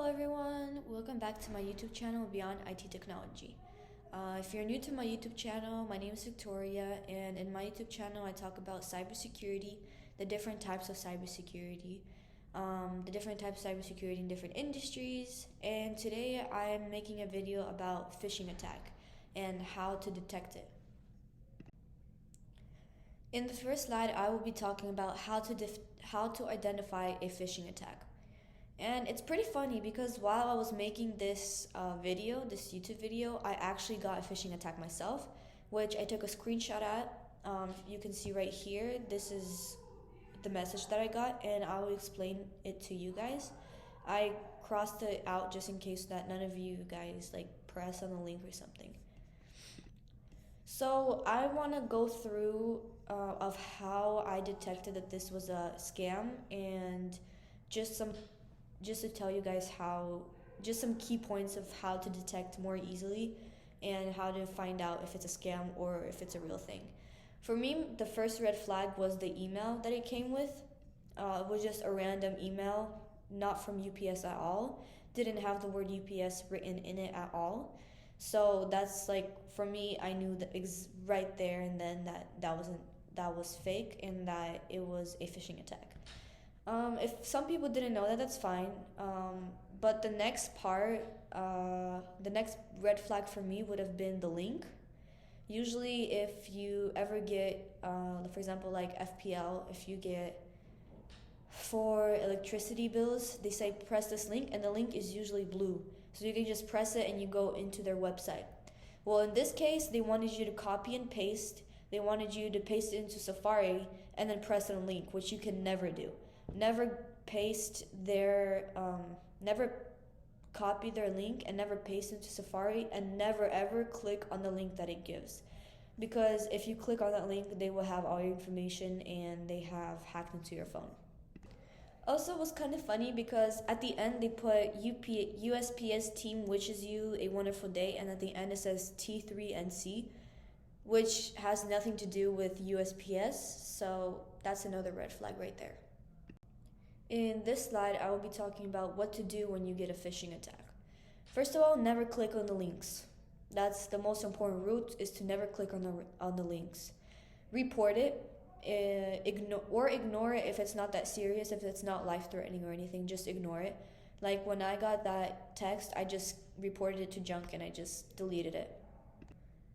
everyone, welcome back to my YouTube channel Beyond IT Technology. If you're new to my YouTube channel, my name is Victoria, and in my YouTube channel I talk about cybersecurity, the different types of cybersecurity, in different industries, and today I'm making a video about phishing attack and how to detect it. In the first slide, I will be talking about how to identify a phishing attack. And it's pretty funny because while I was making this YouTube video, I actually got a phishing attack myself, which I took a screenshot at. You can see right here, this is the message that I got, and I will explain it to you guys. I crossed it out just in case that none of you guys press on the link or something. So I want to go through of how I detected that this was a scam, and just to tell you guys some key points of how to detect more easily and how to find out if it's a scam or if it's a real thing. For me, the first red flag was the email that it came with. It was just a random email, not from UPS at all. Didn't have the word UPS written in it at all. So that's for me, I knew that right there and then that was fake and that it was a phishing attack. If some people didn't know that, that's fine. But the next red flag for me would have been the link. Usually if you ever get, for example, FPL, if you get for electricity bills, they say press this link, and the link is usually blue. So you can just press it and you go into their website. Well, in this case, they wanted you to copy and paste. They wanted you to paste it into Safari and then press a link, which you can never do. Never copy their link and never paste into Safari, and never ever click on the link that it gives. Because if you click on that link, they will have all your information and they have hacked into your phone. Also, it was kind of funny because at the end they put USPS team wishes you a wonderful day, and at the end it says T3NC, which has nothing to do with USPS, so that's another red flag right there. In this slide, I will be talking about what to do when you get a phishing attack. First of all, never click on the links. That's the most important route, is to never click on the links. Report it, ignore it if it's not that serious, if it's not life-threatening or anything, just ignore it. Like when I got that text, I just reported it to junk and I just deleted it.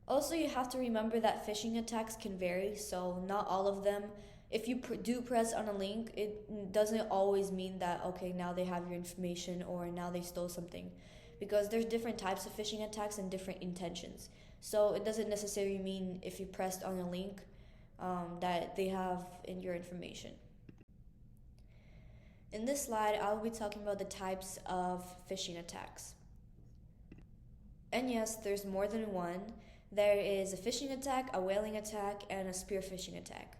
Also, you have to remember that phishing attacks can vary, so not all of them. If you do press on a link, it doesn't always mean that, okay, now they have your information or now they stole something. Because there's different types of phishing attacks and different intentions. So it doesn't necessarily mean if you pressed on a link that they have your information. In this slide, I'll be talking about the types of phishing attacks. And yes, there's more than one. There is a phishing attack, a whaling attack, and a spear phishing attack.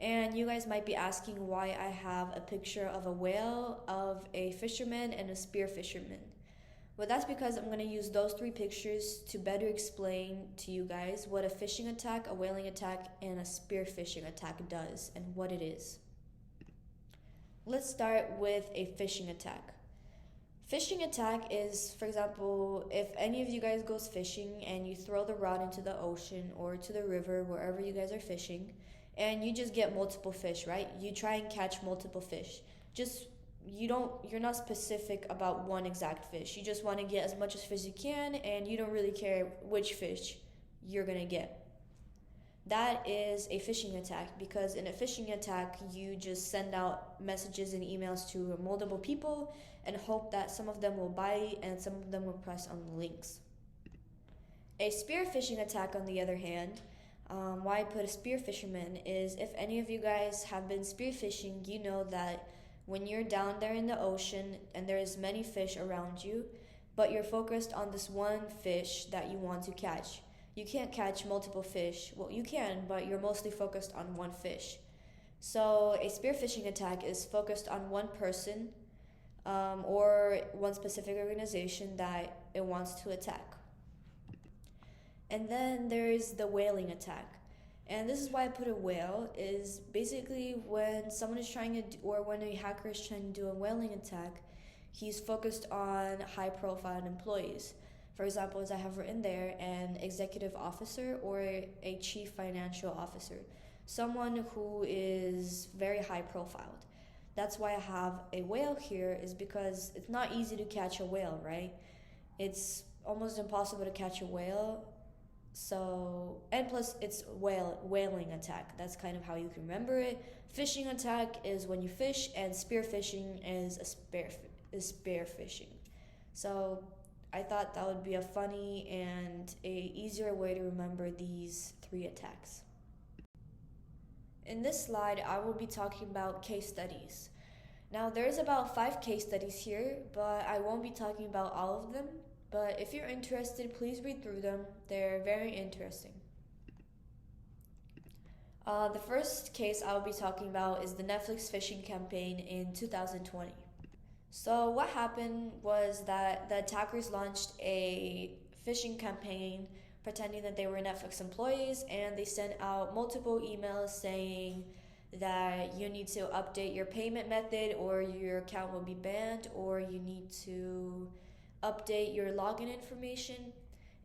And you guys might be asking why I have a picture of a whale, of a fisherman, and a spear fisherman. Well, that's because I'm going to use those three pictures to better explain to you guys what a phishing attack, a whaling attack, and a spear phishing attack does and what it is. Let's start with a phishing attack. Phishing attack is, for example, if any of you guys goes fishing and you throw the rod into the ocean or to the river, wherever you guys are fishing, and you just get multiple fish, right? You try and catch multiple fish. You're not specific about one exact fish. You just want to get as much as fish you can, and you don't really care which fish you're gonna get. That is a phishing attack, because in a phishing attack, you just send out messages and emails to multiple people and hope that some of them will buy and some of them will press on the links. A spear phishing attack, on the other hand, why I put a spear fisherman is, if any of you guys have been spear fishing, you know that when you're down there in the ocean and there's many fish around you, but you're focused on this one fish that you want to catch. You can't catch multiple fish. Well, you can, but you're mostly focused on one fish. So a spear phishing attack is focused on one person or one specific organization that it wants to attack. And then there's the whaling attack. And this is why I put a whale, is basically when someone is trying to, or when a hacker is trying to do a whaling attack, He's focused on high-profile employees. For example, as I have written there, an executive officer or a chief financial officer, someone who is very high-profiled. That's why I have a whale here, is because it's not easy to catch a whale, right? It's almost impossible to catch a whale. So, and plus it's whaling attack. That's kind of how you can remember it. Phishing attack is when you fish, and spear phishing is spear phishing. So, I thought that would be a funny and a easier way to remember these three attacks. In this slide, I will be talking about case studies. Now, there's about 5 case studies here, but I won't be talking about all of them. But if you're interested, please read through them. They're very interesting. The first case I will be talking about is the Netflix phishing campaign in 2020. So what happened was that the attackers launched a phishing campaign pretending that they were Netflix employees, and they sent out multiple emails saying that you need to update your payment method or your account will be banned, or you need to update your login information.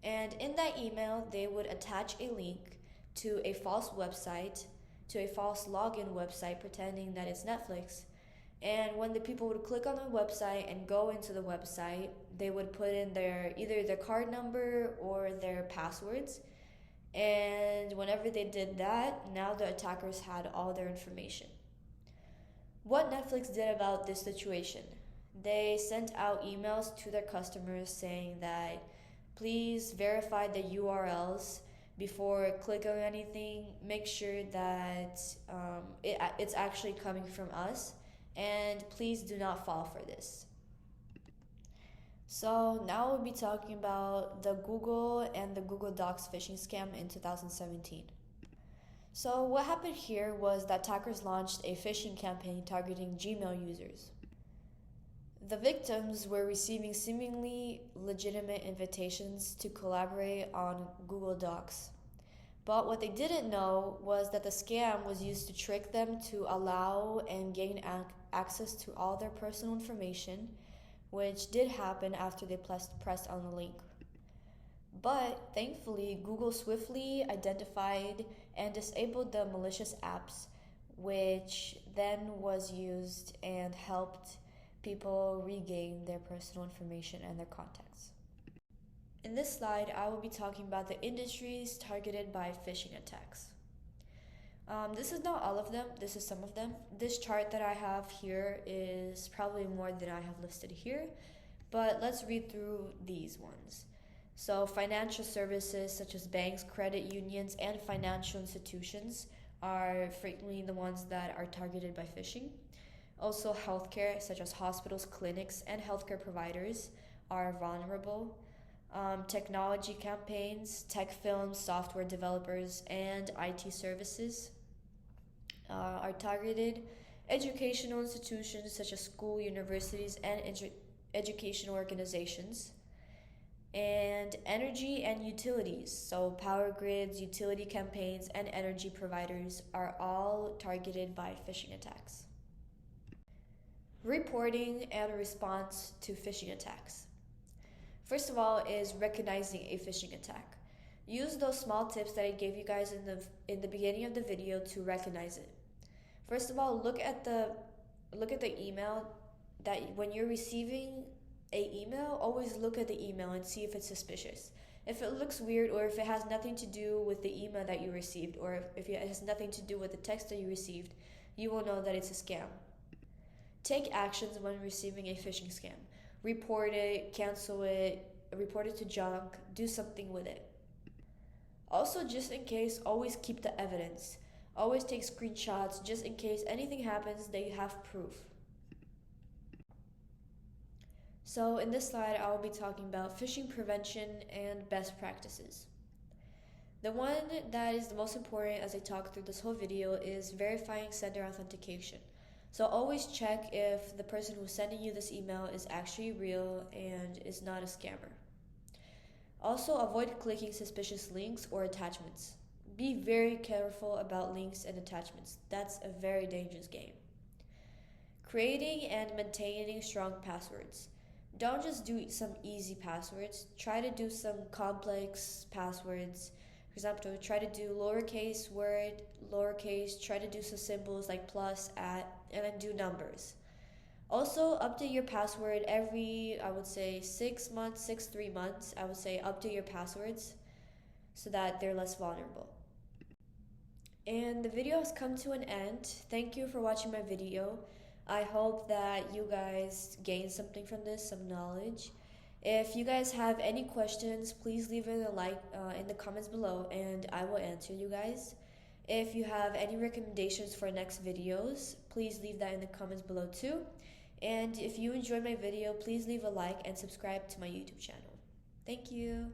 And in that email, they would attach a link to a false website, to a false login website pretending that it's Netflix. And when the people would click on the website and go into the website, they would put in either their card number or their passwords. And whenever they did that, now the attackers had all their information. What Netflix did about this situation? They sent out emails to their customers saying that please verify the URLs before clicking on anything. Make sure that it's actually coming from us, and please do not fall for this. So now we'll be talking about the Google and the Google Docs phishing scam in 2017. So what happened here was that attackers launched a phishing campaign targeting Gmail users. The victims were receiving seemingly legitimate invitations to collaborate on Google Docs. But what they didn't know was that the scam was used to trick them to allow and gain access to all their personal information, which did happen after they pressed on the link. But thankfully, Google swiftly identified and disabled the malicious apps, which then was used and helped people regain their personal information and their contacts. In this slide, I will be talking about the industries targeted by phishing attacks. This is not all of them, this is some of them. This chart that I have here is probably more than I have listed here, but let's read through these ones. So financial services such as banks, credit unions, and financial institutions are frequently the ones that are targeted by phishing. Also, healthcare, such as hospitals, clinics, and healthcare providers are vulnerable. Technology campaigns, tech films, software developers, and IT services are targeted. Educational institutions such as school, universities, and educational organizations. And energy and utilities, so power grids, utility campaigns, and energy providers are all targeted by phishing attacks. Reporting and response to phishing attacks. First of all is recognizing a phishing attack. Use those small tips that I gave you guys in the beginning of the video to recognize it. First of all, look at the email. That when you're receiving a email, always look at the email and see if it's suspicious. If it looks weird, or if it has nothing to do with the email that you received, or if it has nothing to do with the text that you received, you will know that it's a scam. Take actions when receiving a phishing scam. Report it, cancel it, report it to junk, do something with it. Also, just in case, always keep the evidence. Always take screenshots just in case anything happens that you have proof. So in this slide, I will be talking about phishing prevention and best practices. The one that is the most important as I talk through this whole video is verifying sender authentication. So always check if the person who's sending you this email is actually real and is not a scammer. Also, avoid clicking suspicious links or attachments. Be very careful about links and attachments. That's a very dangerous game. Creating and maintaining strong passwords. Don't just do some easy passwords. Try to do some complex passwords. For example, try to do lowercase word, lowercase, try to do some symbols like plus, at, and then do numbers. Also, update your password every, I would say, 6 months, 3 months. I would say update your passwords so that they're less vulnerable. And the video has come to an end. Thank you for watching my video. I hope that you guys gain something from this, some knowledge. If you guys have any questions, please leave it in the comments below, and I will answer you guys. If you have any recommendations for next videos, please leave that in the comments below too. And if you enjoyed my video, please leave a like and subscribe to my YouTube channel. Thank you.